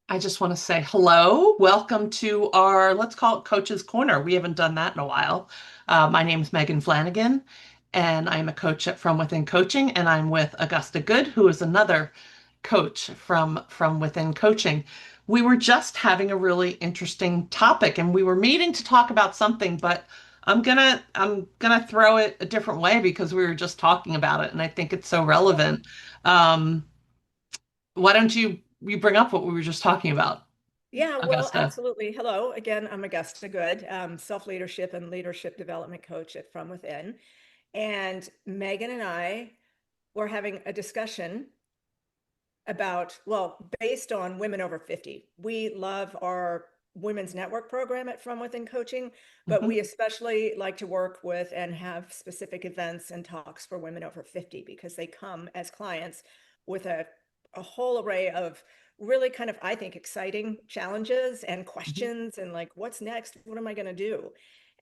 I just want to say hello. Welcome to our, let's call it Coach's Corner. We haven't done that in a while. My name is Megan Flanagan, and I'm a coach at From Within Coaching, and I'm with Augusta Good, who is another coach from Within Coaching. We were just having a really interesting topic, and we were meeting to talk about something, but I'm gonna throw it a different way because we were just talking about it, and I think it's so relevant. Um, why don't you bring up what we were just talking about, Yeah, well, Augusta? absolutely. Hello, again, I'm Augusta Good, self-leadership and leadership development coach at From Within. And Megan and I were having a discussion about, well, based on women over 50. We love our women's network program at From Within Coaching, but Mhm. we especially like to work with and have specific events and talks for women over 50 because they come as clients with a whole array of really kind of, I think, exciting challenges and Mhm. questions and like, what's next? What am I going to do?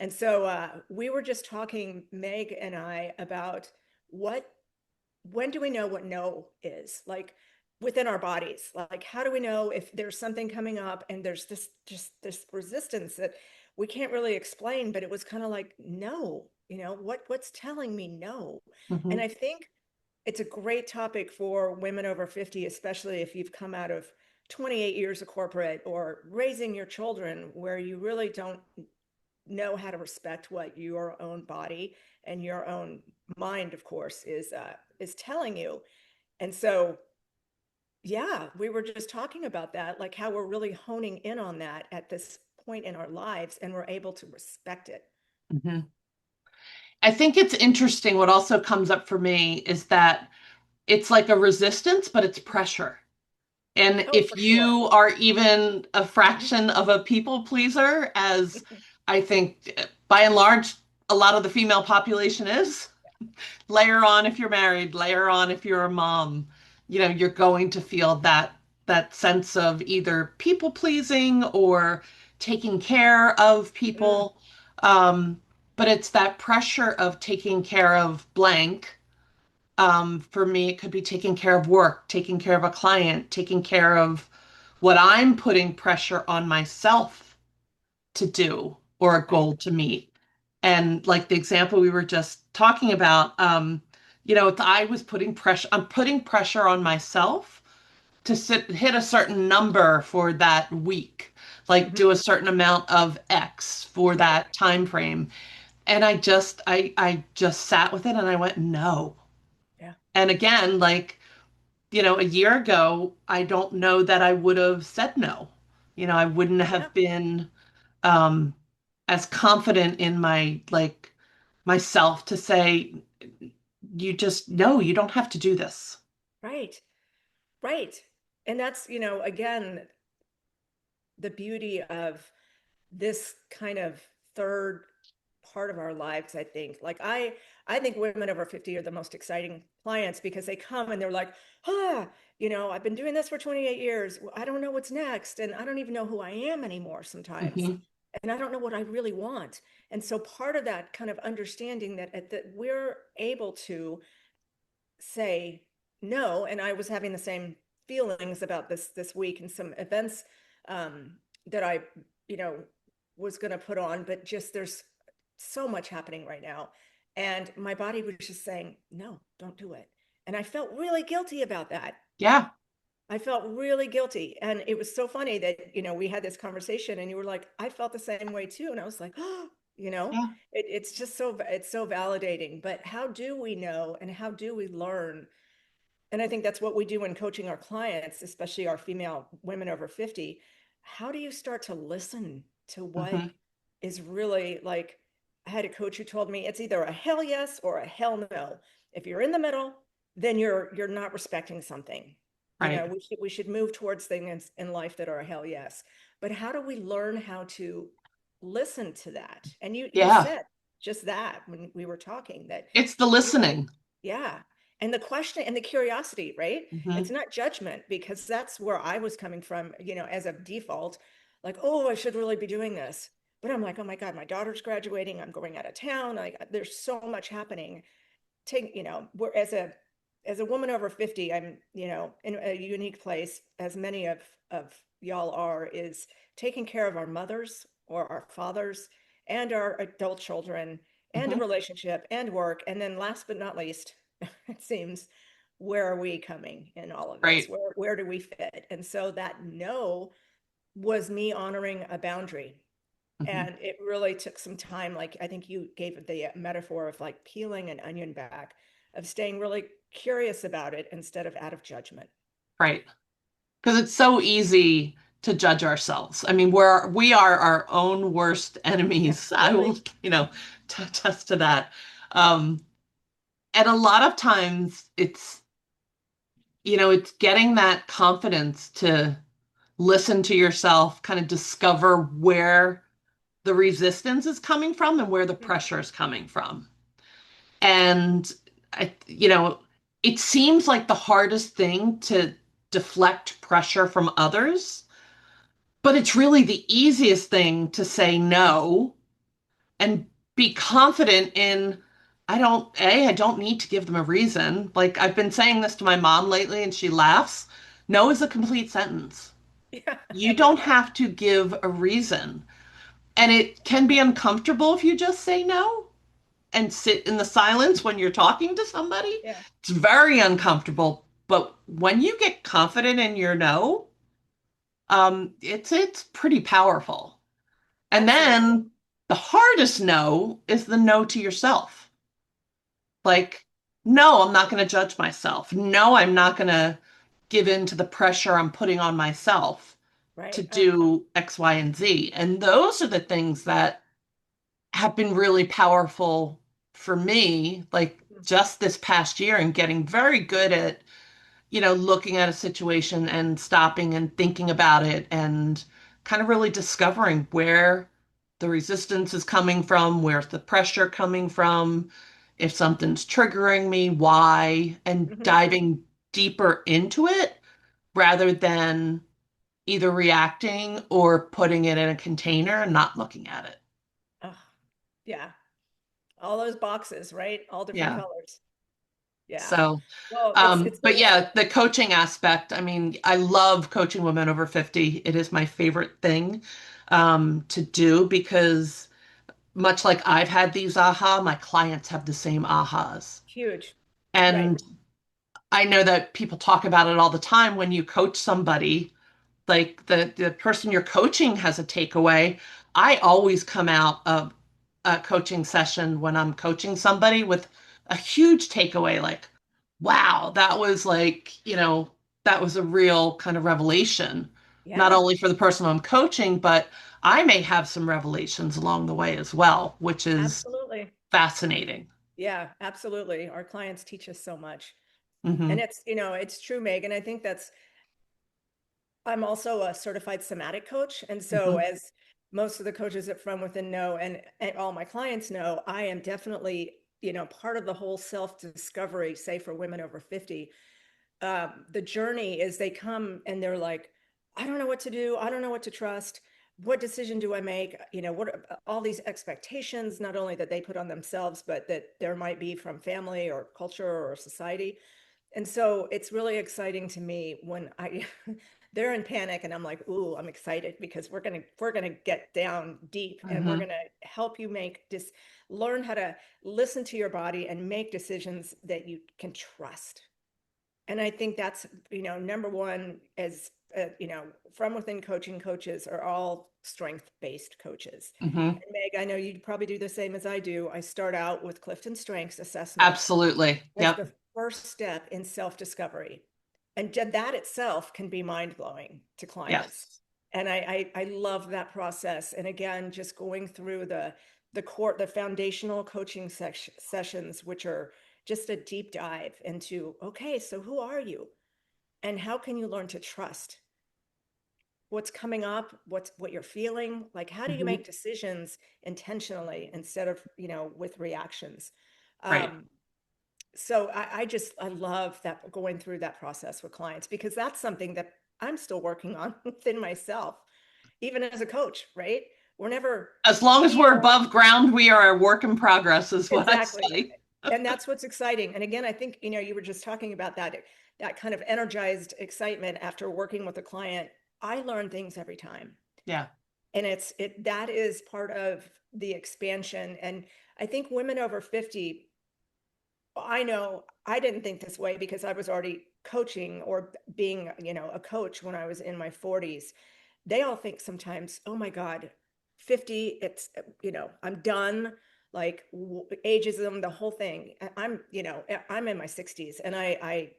And so we were just talking, Meg and I, about what when do we know what no is? Like within our bodies, like how do we know if there's something coming up and there's this just this resistance that we can't really explain, but it was kind of like no, what's telling me no? And Mhm. I think it's a great topic for women over 50, especially if you've come out of 28 years of corporate or raising your children where you really don't know how to respect what your own body and your own mind, of course, is telling you. And so, yeah, we were just talking about that, like how we're really honing in on that at this point in our lives, and we're able to respect it. Mhm. I think it's interesting. What also comes up for me is that it's like a resistance, but it's pressure. And Oh, if for sure. you are even a fraction of a people pleaser, as I think by and large, a lot of the female population is, layer on if you're married, layer on if you're a mom, you're going to feel that sense of either people pleasing or taking care of Mm, people. But it's that pressure of taking care of blank. For me, it could be taking care of work, taking care of a client, taking care of what I'm putting pressure on myself to do or a right. goal to meet. And like the example we were just talking about, if I was I'm putting pressure on myself to hit a certain number for that week, like do Hmm. a certain amount of X for Right. that time frame. And I just sat with it and I went, no. Yeah. And again, like, a year ago, I don't know that I would have said no. I wouldn't Yeah. have been um, as confident in myself to say, you just, no, you don't have to do this. Right. Right. And that's, again, the beauty of this kind of third part of our lives. I think like I think women over 50 are the most exciting clients because they come and they're like, I've been doing this for 28 years. I don't know what's next, and I don't even know who I am anymore sometimes, Hmm. and I don't know what I really want. And so part of that kind of understanding that we're able to say no. And I was having the same feelings about this week and some events that I, you know, was going to put on, but just there's so much happening right now. And my body was just saying, no, don't do it. And I felt really guilty about that. Yeah. I felt really guilty. And it was so funny that, we had this conversation and you were like, I felt the same way too. And I was like, oh, Yeah. it's just it's so validating. But how do we know and how do we learn? And I think that's what we do in coaching our clients, especially our female women over 50. How do you start to listen to what Hmm. is really like? I had a coach who told me it's either a hell yes or a hell no. If you're in the middle, then you're not respecting something. Right. We should move towards things in life that are a hell yes. But how do we learn how to listen to that? And you Yeah. said just that when we were talking that It's the you know listening. yeah. And the question and the curiosity, right? It's Hmm. not judgment because that's where I was coming from, as a default, like, oh, I should really be doing this. But I'm like, oh my God, my daughter's graduating. I'm going out of town. Like there's so much happening. We're as a as a woman over 50, I'm, in a unique place, as many of y'all are, is taking care of our mothers or our fathers and our adult children and a Hmm. relationship and work. And then last but not least, it seems, where are we coming in all of this? Right. Where do we fit? And so that no was me honoring a boundary. Hmm. And it really took some time. Like I think you gave the metaphor of like peeling an onion back, of staying really curious about it instead of out of judgment. Right. Because it's so easy to judge ourselves. I mean, we are our own worst enemies. I will, Absolutely. attest to that. Um, and a lot of times it's getting that confidence to listen to yourself, kind of discover where the resistance is coming from and where the Mhm. pressure is coming from. And it seems like the hardest thing to deflect pressure from others, but it's really the easiest thing to say no and be confident in. I don't need to give them a reason. Like I've been saying this to my mom lately and she laughs. No is a complete sentence. Yeah, I You love don't that. have to give a reason. And it can be uncomfortable if you just say no and sit in the silence when you're talking to somebody. Yeah, It's very uncomfortable. But when you get confident in your no, it's pretty powerful. And absolutely. then the hardest no is the no to yourself. Like, no, I'm not going to judge myself. No, I'm not going to give in to the pressure I'm putting on myself to Right. Oh, do X, Y, and Z. And those are the things that have been really powerful for me, like mhm, just this past year, and getting very good at, looking at a situation and stopping and thinking about it and kind of really discovering where the resistance is coming from, where's the pressure coming from, if something's triggering me, why, and mhm. diving deeper into it rather than either reacting or putting it in a container and not looking at it. Oh, yeah. All those boxes, right? All different Yeah. colors. Yeah. So, Well, it's but so yeah, the coaching aspect, I mean, I love coaching women over 50. It is my favorite thing to do because much like I've had these my clients have the same ahas. huge. Right. And I know that people talk about it all the time when you coach somebody, like the person you're coaching has a takeaway. I always come out of a coaching session when I'm coaching somebody with a huge takeaway, like, wow, that was like, that was a real kind of revelation, not Yeah, only for the person I'm coaching, but I may have some revelations along the way as well, which is absolutely. fascinating. Yeah, absolutely. Our clients teach us so much. And Hmm. it's true, Megan. I think I'm also a certified somatic coach. And so, Hmm. as most of the coaches at From Within know, and all my clients know, I am definitely, part of the whole self-discovery, say for women over 50. The journey is they come and they're like, I don't know what to do. I don't know what to trust. What decision do I make? What are all these expectations, not only that they put on themselves, but that there might be from family or culture or society. And so it's really exciting to me when I they're in panic and I'm like, "Ooh, I'm excited because we're going to get down deep and we're Hmm. going to help you learn how to listen to your body and make decisions that you can trust." And I think that's, number one, as from within coaching coaches are all strength-based coaches. Hmm. And Meg, I know you probably do the same as I do. I start out with Clifton Strengths assessment Absolutely. as Yep. the first step in self-discovery. And that itself can be mind-blowing to clients. Yes. And I love that process. And again, just going through the foundational coaching sessions, which are just a deep dive into, okay, so who are you? And how can you learn to trust what's coming up, what you're feeling? Like, how do you Hmm. make decisions intentionally instead of, with reactions? Right. Um, so I love that, going through that process with clients, because that's something that I'm still working on within myself, even as a coach, right? We're never As long as we're healed. above ground, we are a work in progress, is what I Exactly. say. And that's what's exciting. And again, I think, you were just talking about that kind of energized excitement after working with a client. I learn things every time. Yeah. And that is part of the expansion. And I think women over 50, I know I didn't think this way because I was already coaching or being, a coach when I was in my 40s. They all think sometimes, oh my God, 50, it's, I'm done. Like ageism, the whole thing. I'm in my 60s, and I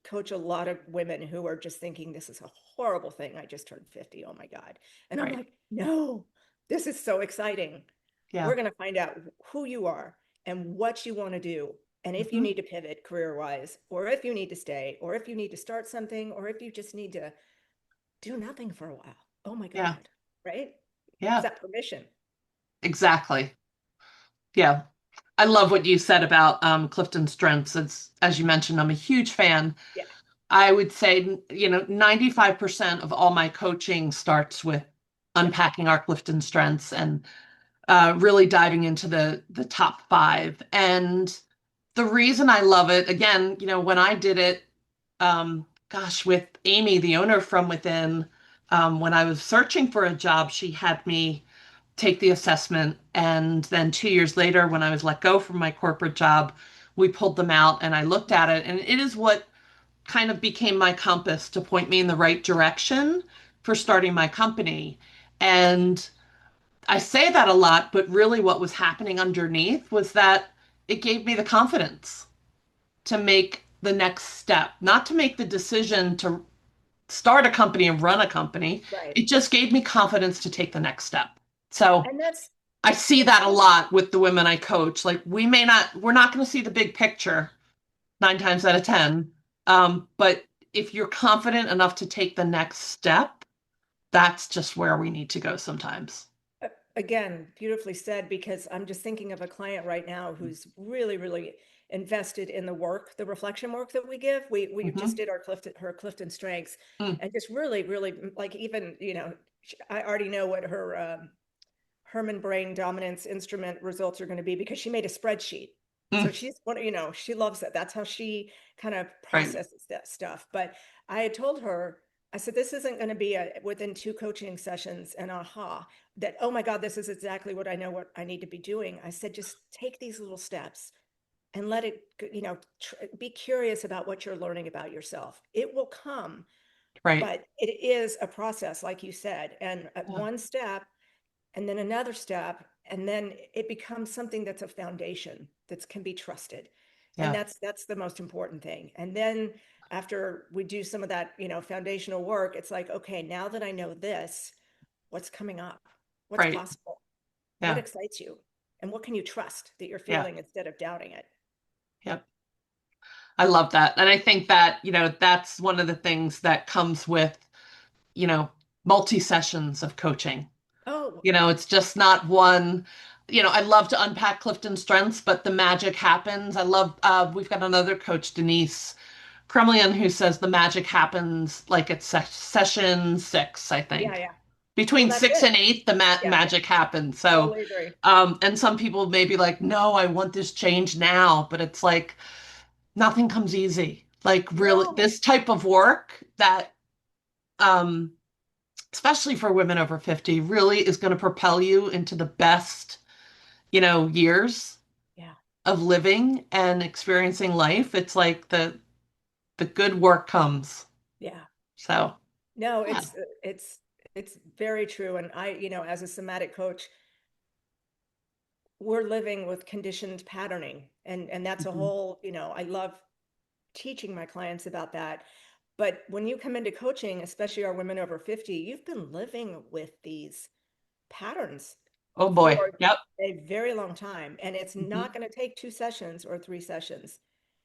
coach a lot of women who are just thinking this is a horrible thing. I just turned 50. Oh my God. And I'm Right. like, no, this is so exciting. We're Yeah. going to find out who you are and what you want to do. And if you Hmm. need to pivot career wise, or if you need to stay, or if you need to start something, or if you just need to do nothing for a while. Oh my Yeah. God. Right? It's Yeah. that permission. Exactly. Yeah. I love what you said about Clifton Strengths. It's, as you mentioned, I'm a huge fan. Yeah. I would say, 95% of all my coaching starts with Yeah. unpacking our Clifton Strengths and really diving into the top five. And the reason I love it, again, when I did it, gosh, with Amy, the owner From Within, when I was searching for a job, she had me take the assessment. And then 2 years later, when I was let go from my corporate job, we pulled them out and I looked at it. And it is what kind of became my compass to point me in the right direction for starting my company. And I say that a lot, but really what was happening underneath was that it gave me the confidence to make the next step, not to make the decision to start a company and run a company. Right. It just gave me confidence to take the next step. So And that's, I see it's that a so, lot with the women I coach. Like we're not going to see the big picture 9 times out of 10. But if you're confident enough to take the next step, that's just where we need to go sometimes. again, beautifully said, because I'm just thinking of a client right now who's really, really invested in the work, the reflection work that we give. We just Hmm. did her Clifton Strengths, Mm, and just really, really like, even, I already know what her Herman brain dominance instrument results are going to be because she made a spreadsheet. So mm, she's one, she loves that. That's how she kind of right, processes that stuff. But I had told her, I said, this isn't going to be within 2 coaching sessions and aha, that, oh my God, this is exactly what I know what I need to be doing. I said, just take these little steps and let it, be curious about what you're learning about yourself. It will come, right. but it is a process, like you said, and at Yeah, one step and then another step, and then it becomes something that's a foundation that can be trusted. And yeah, that's the most important thing. And then after we do some of that, foundational work, it's like, okay, now that I know this, what's coming up, what's right. possible, what Yeah, excites you, and what can you trust that you're yeah, feeling instead of doubting it. yeah. I love that. And I think that, that's one of the things that comes with, you know, multi sessions of coaching. Oh, It's just not one. I love to unpack Clifton strengths, but the magic happens. I love, we've got another coach, Denise Kremlian, who says the magic happens like at session 6, I yeah, think. yeah. Well, Between that's 6 it. and 8, the Yeah, magic happens. So, totally agree. and some people may be like, no, I want this change now, but it's like nothing comes easy. Like, really, No, this type of work that, um, especially for women over 50, really is going to propel you into the best, years yeah, of living and experiencing life. It's like the good work comes. yeah. So, No, yeah. it's very true. And I, as a somatic coach, we're living with conditioned patterning. And that's a Mhm. whole, I love teaching my clients about that. But when you come into coaching, especially our women over 50, you've been living with these patterns Oh boy. for Yep. a very long time. And it's Hmm. not going to take 2 sessions or 3 sessions.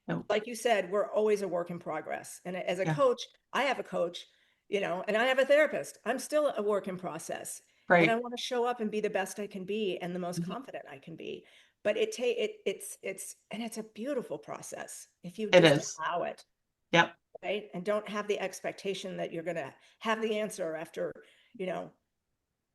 No. Like you said, we're always a work in progress. And as a Yeah. coach, I have a coach, and I have a therapist. I'm still a work in process. And I Right. want to show up and be the best I can be and the most Mhm. confident I can be. But it's a beautiful process if you It just is. allow it, Yep. right? And don't have the expectation that you're going to have the answer after, you know,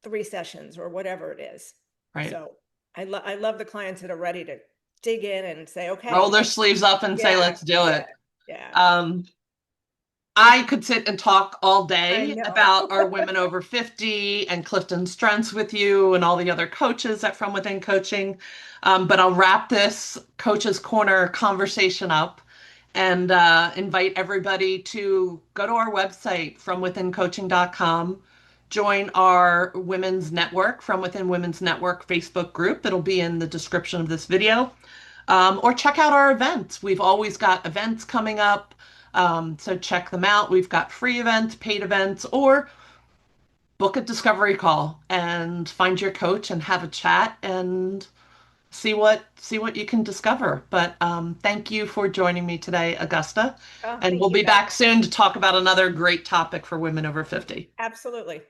3 sessions or whatever it is. Right. So I love the clients that are ready to dig in and say, Roll okay, their sleeves up and say, yeah, let's do yeah, it. yeah. Um, And I could sit and talk all I day know. about our women over 50 and Clifton Strengths with you and all the other coaches at From Within Coaching. But I'll wrap this Coach's Corner conversation up and invite everybody to go to our website, FromWithinCoaching.com, join our women's network, From Within Women's Network Facebook group. It'll be in the description of this video. Or check out our events. We've always got events coming up. So check them out. We've got free events, paid events, or book a discovery call and find your coach and have a chat and see what you can discover. But thank you for joining me today, Augusta. Oh, And thank we'll you, be Meg. back soon to talk about another great topic for women over 50. Absolutely.